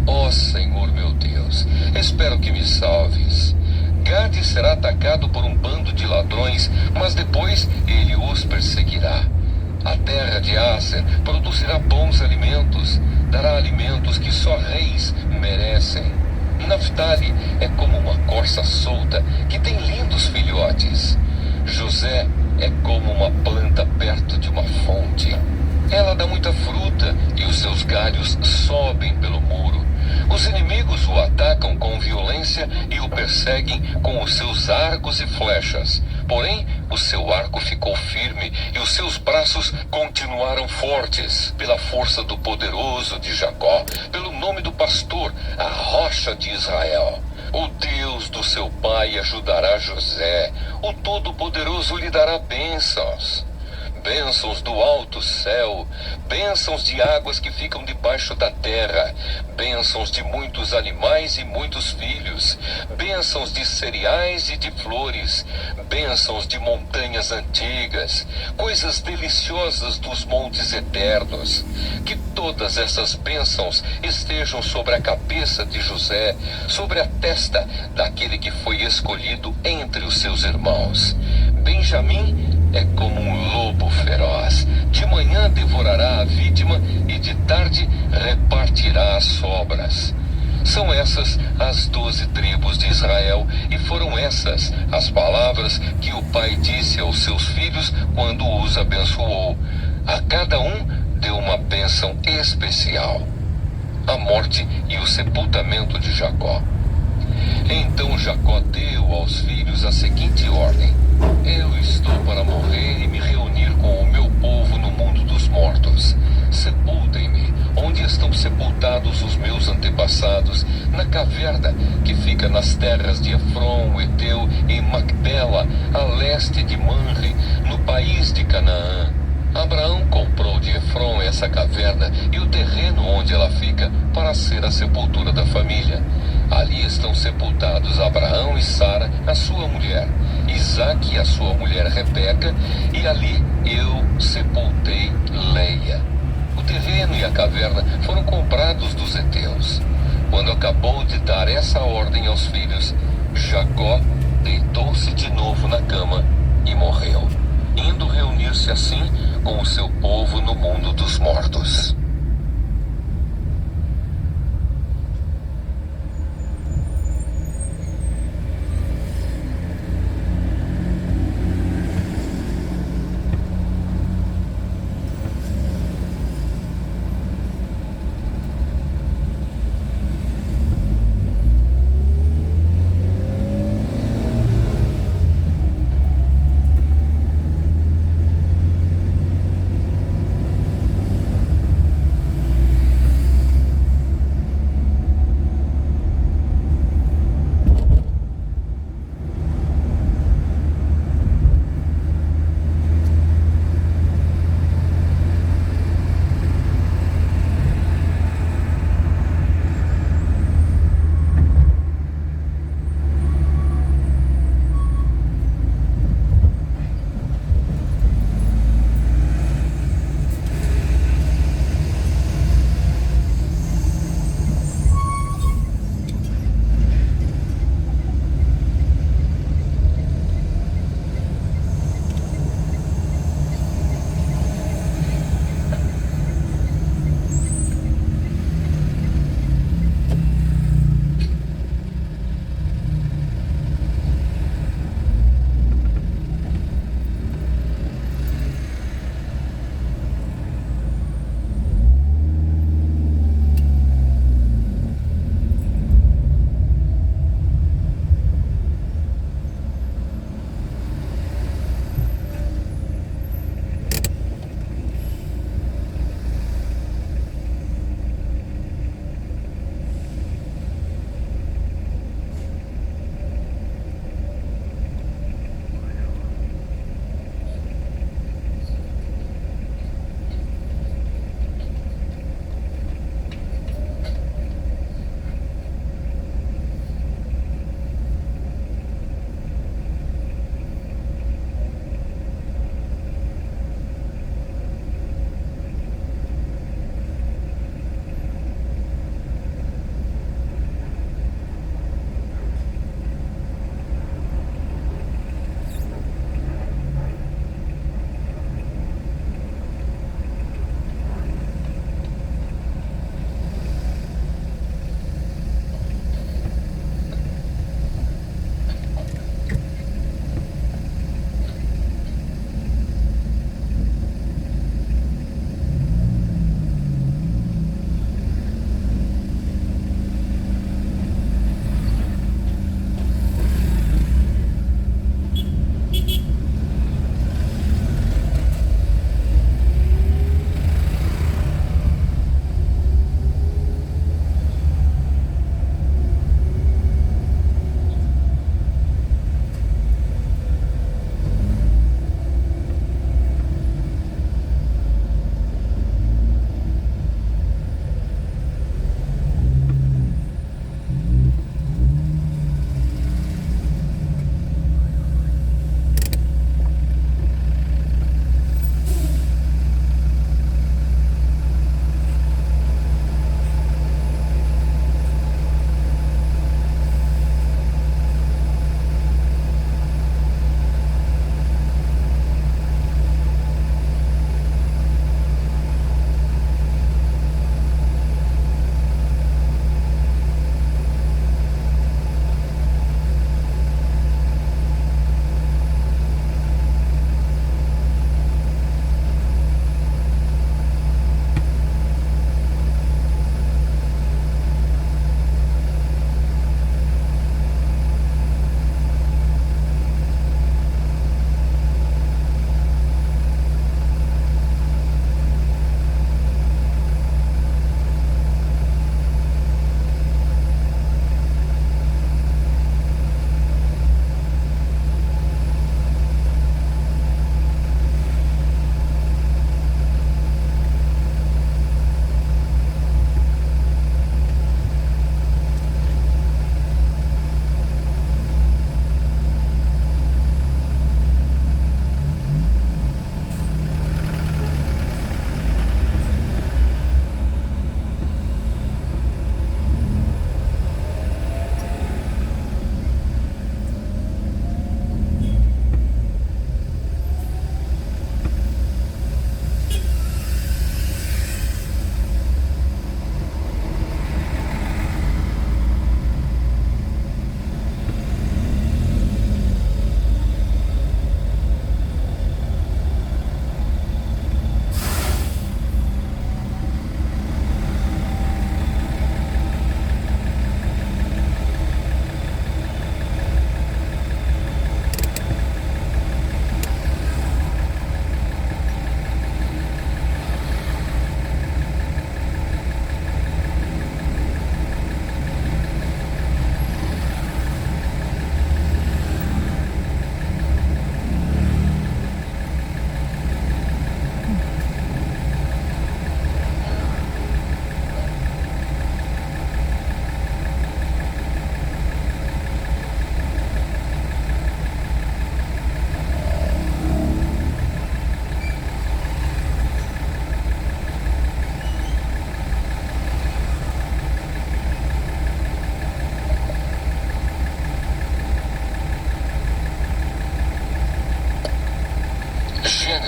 Ó Senhor meu Deus, espero que me salves. Gade será atacado por um bando de ladrões, mas depois ele os perseguirá. A terra de Aser produzirá bons alimentos, dará alimentos que só reis merecem. Naftali é como uma corça solta que tem lindos filhotes. José é como uma planta perto de uma fonte. Ela dá muita fruta e os seus galhos sobem pelo muro. Os inimigos o atacam com violência e o perseguem com os seus arcos e flechas. Porém, o seu arco ficou firme e os seus braços continuaram fortes. Pela força do poderoso de Jacó, pelo nome do pastor, a rocha de Israel. O Deus do seu pai ajudará José. O Todo-Poderoso lhe dará bênçãos. Bênçãos do alto céu, bênçãos de águas que ficam debaixo da terra, bênçãos de muitos animais e muitos filhos, bênçãos de cereais e de flores, bênçãos de montanhas antigas, coisas deliciosas dos montes eternos. Que todas essas bênçãos estejam sobre a cabeça de José, sobre a testa daquele que foi escolhido entre os seus irmãos. Benjamim é como um lobo feroz. De manhã devorará a vítima e de tarde repartirá as sobras. São essas as 12 tribos de Israel, e foram essas as palavras que o pai disse aos seus filhos quando os abençoou. A cada um deu uma bênção especial. A morte e o sepultamento de Jacó. Então Jacó deu aos filhos a seguinte ordem: eu estou para morrer e me reunir com o meu povo no mundo dos mortos. Sepultem-me onde estão sepultados os meus antepassados, na caverna que fica nas terras de Efron, Eteu, em Macpela, a leste de Manre, no país de Canaã. Abraão comprou de Efron essa caverna e o terreno onde ela fica para ser a sepultura da família. Ali estão sepultados Abraão e Sara, a sua mulher, Isaque e a sua mulher Rebeca, e ali eu sepultei Leia. O terreno e a caverna foram comprados dos heteus. Quando acabou de dar essa ordem aos filhos, Jacó deitou-se de novo na cama e morreu, indo reunir-se assim com o seu povo no mundo dos mortos.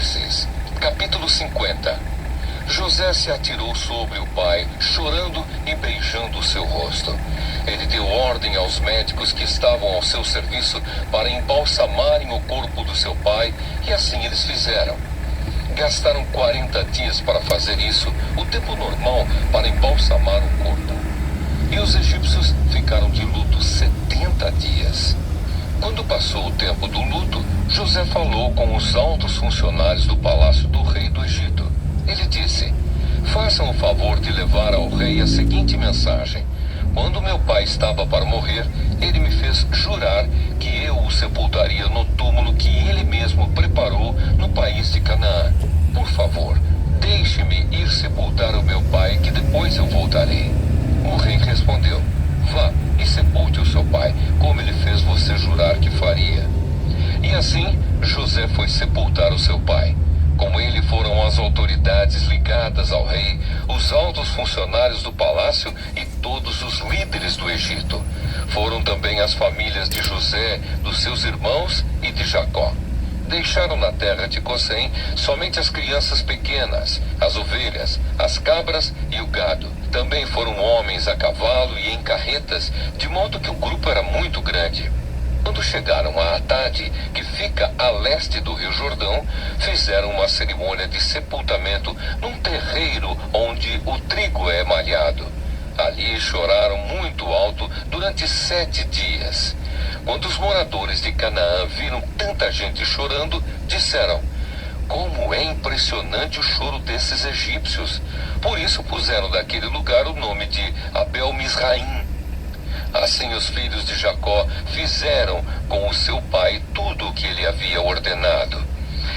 Gênesis, capítulo 50. José se atirou sobre o pai, chorando e beijando o seu rosto. Ele deu ordem aos médicos que estavam ao seu serviço para embalsamarem o corpo do seu pai, e assim eles fizeram. Gastaram 40 dias para fazer isso, o tempo normal para embalsamar o corpo. E os egípcios ficaram de luto 70 dias. Quando passou o tempo do luto, José falou com os altos funcionários do palácio do rei do Egito. Ele disse: façam o favor de levar ao rei a seguinte mensagem. Quando meu pai estava para morrer, ele me fez jurar que eu o sepultaria no túmulo que ele mesmo preparou no país de Canaã. Por favor, deixe-me ir sepultar o meu pai, que depois eu voltarei. O rei respondeu: vá e sepulte o seu pai, como ele fez você jurar que faria. E assim, José foi sepultar o seu pai. Com ele foram as autoridades ligadas ao rei, os altos funcionários do palácio e todos os líderes do Egito. Foram também as famílias de José, dos seus irmãos e de Jacó. Deixaram na terra de Gozém somente as crianças pequenas, as ovelhas, as cabras e o gado. Também foram homens a cavalo e em carretas, de modo que o grupo era muito grande. Quando chegaram a Atade, que fica a leste do Rio Jordão, fizeram uma cerimônia de sepultamento num terreiro onde o trigo é malhado. Ali choraram muito alto durante 7 dias. Quando os moradores de Canaã viram tanta gente chorando, disseram: como é impressionante o choro desses egípcios! Por isso puseram daquele lugar o nome de Abel-Misraim. Assim os filhos de Jacó fizeram com o seu pai tudo o que ele havia ordenado.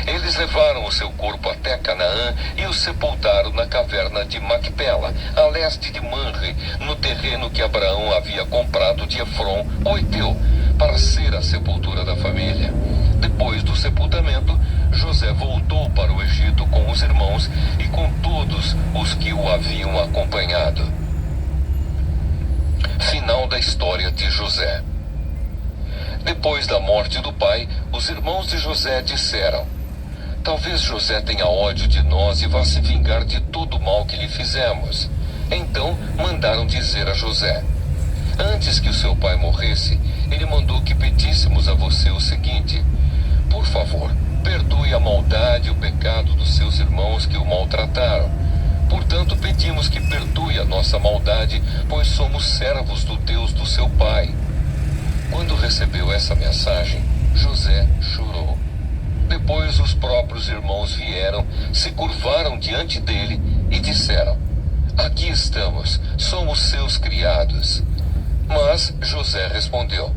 Eles levaram o seu corpo até Canaã e o sepultaram na caverna de Macpela, a leste de Manre, no terreno que Abraão havia comprado de Efron, o heteu, para ser a sepultura da família. Depois do sepultamento, José voltou para o Egito com os irmãos e com todos os que o haviam acompanhado. Final da história de José. Depois da morte do pai, os irmãos de José disseram: talvez José tenha ódio de nós e vá se vingar de todo o mal que lhe fizemos. Então mandaram dizer a José: antes que o seu pai morresse, ele mandou que pedíssemos a você o seguinte: por favor, perdoe a maldade e o pecado dos seus irmãos que o maltrataram. Portanto, pedimos que perdoe a nossa maldade, pois somos servos do Deus do seu pai. Quando recebeu essa mensagem, José chorou. Depois os próprios irmãos vieram, se curvaram diante dele e disseram: aqui estamos, somos seus criados. Mas José respondeu: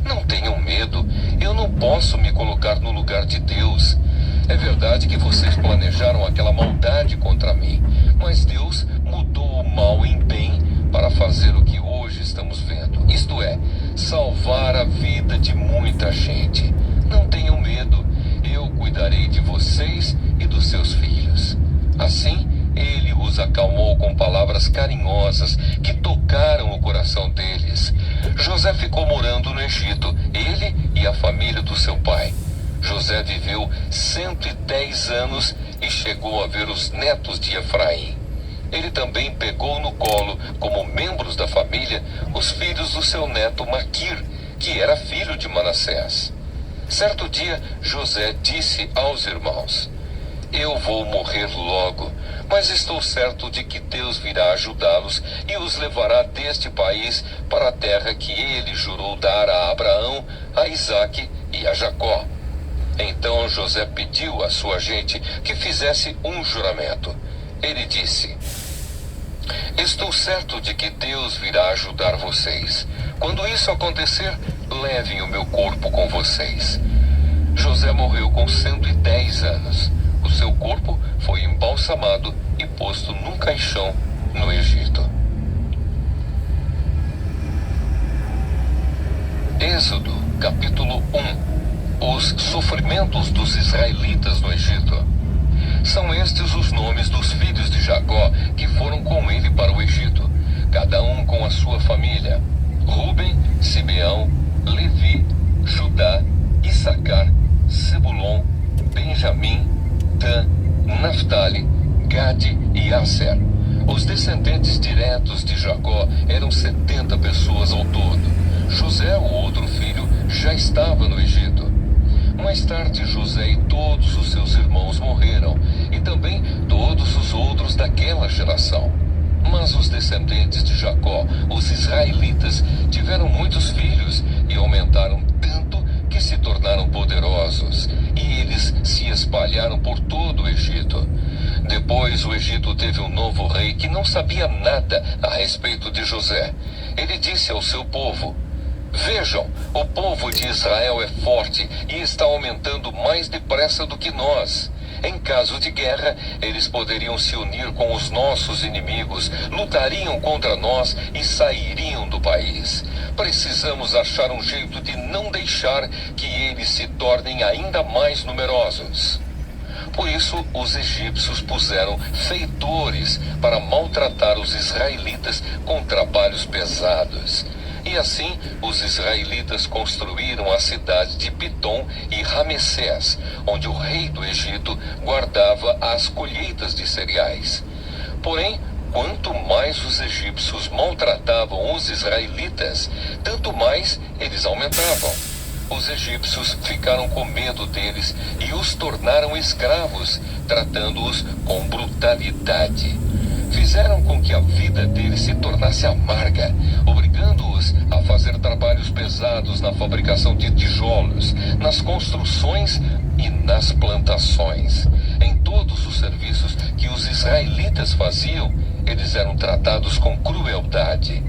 não tenham medo, eu não posso me colocar no lugar de Deus. É verdade que vocês planejaram aquela maldade contra mim, mas Deus mudou o mal em bem para fazer o que hoje estamos vendo, isto é, salvar a vida de muita gente. Não tenham medo, eu cuidarei de vocês e dos seus filhos. Assim, ele os acalmou com palavras carinhosas que tocaram o coração deles. José ficou morando no Egito, ele e a família do seu pai. José viveu 110 anos e chegou a ver os netos de Efraim. Ele também pegou no colo, como membros da família, os filhos do seu neto Maquir, que era filho de Manassés. Certo dia, José disse aos irmãos: eu vou morrer logo, mas estou certo de que Deus virá ajudá-los e os levará deste país para a terra que ele jurou dar a Abraão, a Isaque e a Jacó. Então José pediu à sua gente que fizesse um juramento. Ele disse: estou certo de que Deus virá ajudar vocês. Quando isso acontecer, levem o meu corpo com vocês. José morreu com 110 anos. O seu corpo foi embalsamado e posto num caixão no Egito. Êxodo, capítulo 1. Os sofrimentos dos israelitas no Egito. São estes os nomes dos filhos de Jacó que foram com ele para o Egito, cada um com a sua família: Ruben, Simeão, Levi, Judá, Issacar, Zebulon, Benjamim, Naftali, Gade e Asser. Os descendentes diretos de Jacó eram 70 pessoas ao todo. José, o outro filho, já estava no Egito. Mais tarde, José e todos os seus irmãos morreram, e também todos os outros daquela geração. Mas os descendentes de Jacó, os israelitas, tiveram muitos filhos e aumentaram tanto que se tornaram poderosos, e eles se espalharam por todo o Egito. Depois, o Egito teve um novo rei que não sabia nada a respeito de José. Ele disse ao seu povo: "Vejam, o povo de Israel é forte e está aumentando mais depressa do que nós. Em caso de guerra, eles poderiam se unir com os nossos inimigos, lutariam contra nós e sairiam do país. Precisamos achar um jeito de não deixar que eles se tornem ainda mais numerosos." Por isso, os egípcios puseram feitores para maltratar os israelitas com trabalhos pesados. E assim, os israelitas construíram a cidade de Pitom e Ramessés, onde o rei do Egito guardava as colheitas de cereais. Porém, quanto mais os egípcios maltratavam os israelitas, tanto mais eles aumentavam. Os egípcios ficaram com medo deles e os tornaram escravos, tratando-os com brutalidade. Fizeram com que a vida deles se tornasse amarga, obrigando-os a fazer trabalhos pesados na fabricação de tijolos, nas construções e nas plantações. Em todos os serviços que os israelitas faziam, eles eram tratados com crueldade.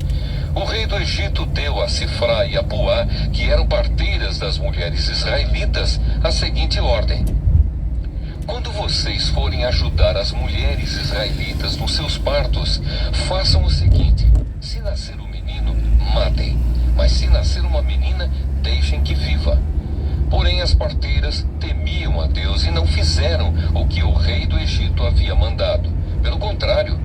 O rei do Egito deu a Sifrá e a Puá, que eram parteiras das mulheres israelitas, a seguinte ordem: "Quando vocês forem ajudar as mulheres israelitas nos seus partos, façam o seguinte: se nascer um menino, matem, mas se nascer uma menina, deixem que viva." Porém, as parteiras temiam a Deus e não fizeram o que o rei do Egito havia mandado. Pelo contrário,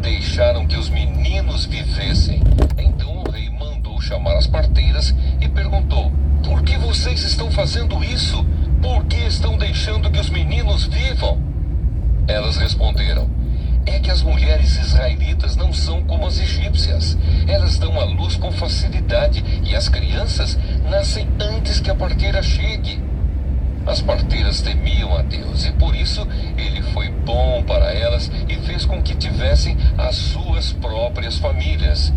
deixaram que os meninos vivessem. Então o rei mandou chamar as parteiras e perguntou: "Por que vocês estão fazendo isso? Por que estão deixando que os meninos vivam?" Elas responderam: "É que as mulheres israelitas não são como as egípcias. Elas dão à luz com facilidade e as crianças nascem antes que a parteira chegue." As parteiras temiam a Deus e por isso ele foi bom para elas e fez com que tivessem as suas próprias famílias.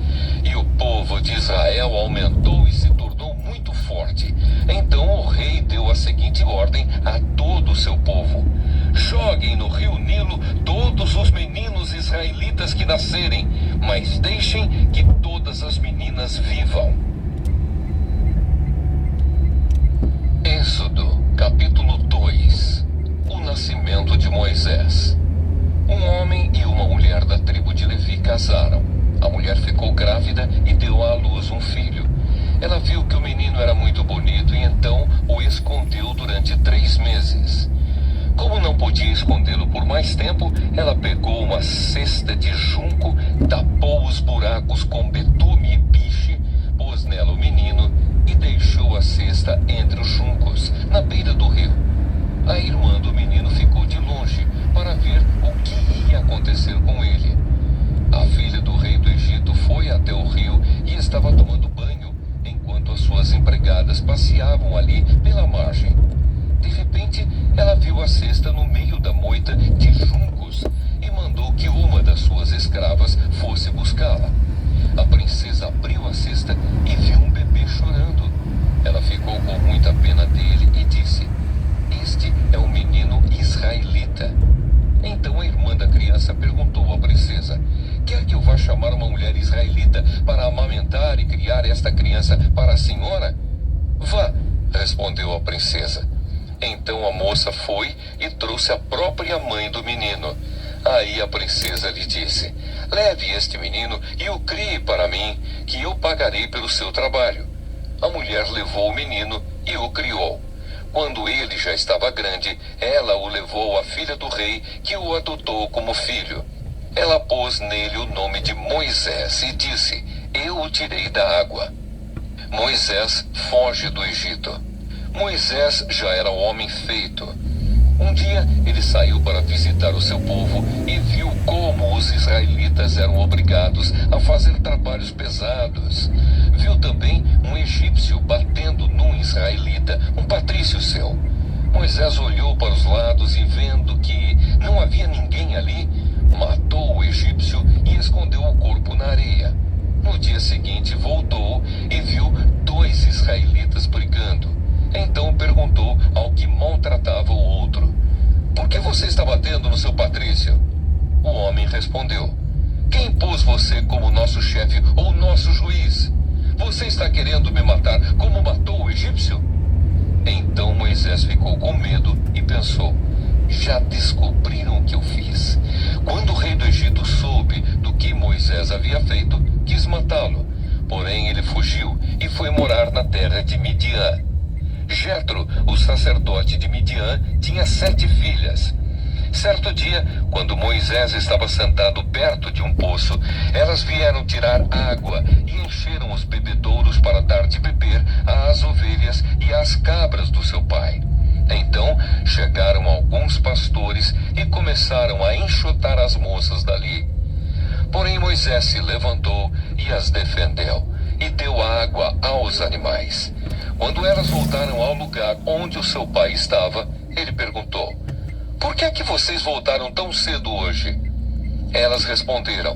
E o povo de Israel aumentou e se tornou muito forte. Então o rei deu a seguinte ordem a todo o seu povo: "Joguem no rio Nilo todos os meninos israelitas que nascerem, mas deixem que todas as meninas vivam." Êxodo, capítulo 2. O nascimento de Moisés. Um homem e uma mulher da tribo de Levi casaram. A mulher ficou grávida e deu à luz um filho. Ela viu que o menino era muito bonito e então o escondeu durante 3 meses. Como não podia escondê-lo por mais tempo, ela pegou uma cesta de junco, tapou os buracos com betume e piche, pôs nela o menino e deixou a cesta entre os juncos, na beira do rio. A irmã do menino ficou de longe para ver o que ia acontecer com ele. A filha do rei do Egito foi até o rio e estava tomando banho, enquanto as suas empregadas passeavam ali pela margem. De repente, ela viu a cesta no meio da moita de juncos e mandou que uma das suas escravas fosse buscá-la. A princesa abriu a cesta e viu um bebê chorando. Ela ficou com muita pena dele e disse: "Este é um menino israelita." Então a irmã da criança perguntou à princesa: "Quer que eu vá chamar uma mulher israelita para amamentar e criar esta criança para a senhora?" "Vá", respondeu a princesa. Então a moça foi e trouxe a própria mãe do menino. Aí a princesa lhe disse: "Leve este menino e o crie para mim, que eu pagarei pelo seu trabalho." A mulher levou o menino e o criou. Quando ele já estava grande, ela o levou à filha do rei, que o adotou como filho. Ela pôs nele o nome de Moisés e disse: "Eu o tirei da água." Moisés foge do Egito. Moisés já era um homem feito. Um dia ele saiu para visitar os os israelitas eram obrigados a fazer trabalhos pesados. Viu também um egípcio batendo num israelita, um patrício seu. Moisés olhou para os lados e, vendo que não havia ninguém ali, matou o egípcio e escondeu o corpo na areia. No dia seguinte voltou e viu 2 israelitas brigando. Então perguntou ao que maltratava o outro: "Por que você está batendo no seu patrício?" O homem respondeu: "Quem pôs você como nosso chefe ou nosso juiz? Você está querendo me matar como matou o egípcio?" Então Moisés ficou com medo e pensou: já descobriram o que eu fiz. Quando o rei do Egito soube do que Moisés havia feito, quis matá-lo. Porém ele fugiu e foi morar na terra de Midian. Jetro, o sacerdote de Midian, tinha 7 filhas. Certo dia, quando Moisés estava sentado perto de um poço, elas vieram tirar água e encheram os bebedouros para dar de beber às ovelhas e às cabras do seu pai. Então chegaram alguns pastores e começaram a enxotar as moças dali. Porém Moisés se levantou e as defendeu, e deu água aos animais. Quando elas voltaram ao lugar onde o seu pai estava, ele perguntou: "Por que é que vocês voltaram tão cedo hoje?" Elas responderam: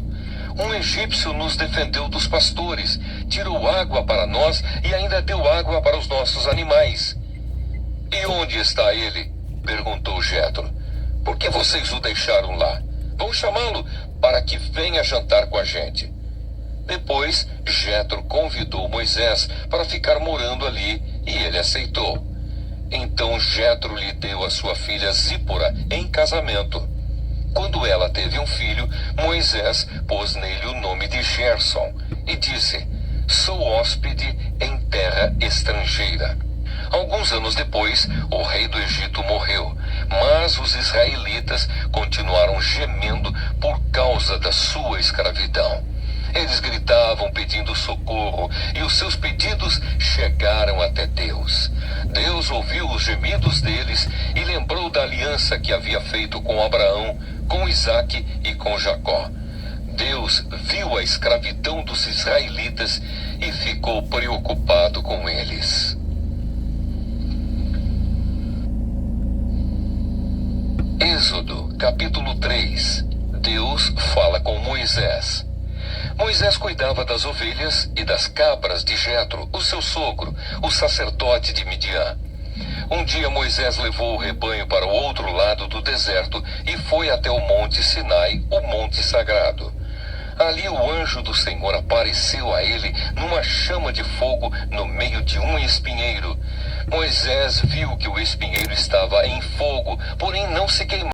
"Um egípcio nos defendeu dos pastores, tirou água para nós e ainda deu água para os nossos animais." "E onde está ele?" perguntou Jetro. "Por que vocês o deixaram lá? Vão chamá-lo para que venha jantar com a gente." Depois, Jetro convidou Moisés para ficar morando ali e ele aceitou. Então Jetro lhe deu a sua filha Zípora em casamento. Quando ela teve um filho, Moisés pôs nele o nome de Gerson e disse: "Sou hóspede em terra estrangeira." Alguns anos depois, o rei do Egito morreu, mas os israelitas continuaram gemendo por causa da sua escravidão. Eles gritavam pedindo socorro e os seus pedidos chegaram até Deus. Deus ouviu os gemidos deles e lembrou da aliança que havia feito com Abraão, com Isaque e com Jacó. Deus viu a escravidão dos israelitas e ficou preocupado com eles. Êxodo, capítulo 3. Deus fala com Moisés. Moisés cuidava das ovelhas e das cabras de Jetro, o seu sogro, o sacerdote de Midian. Um dia Moisés levou o rebanho para o outro lado do deserto e foi até o monte Sinai, o monte sagrado. Ali o anjo do Senhor apareceu a ele numa chama de fogo no meio de um espinheiro. Moisés viu que o espinheiro estava em fogo, porém não se queimava.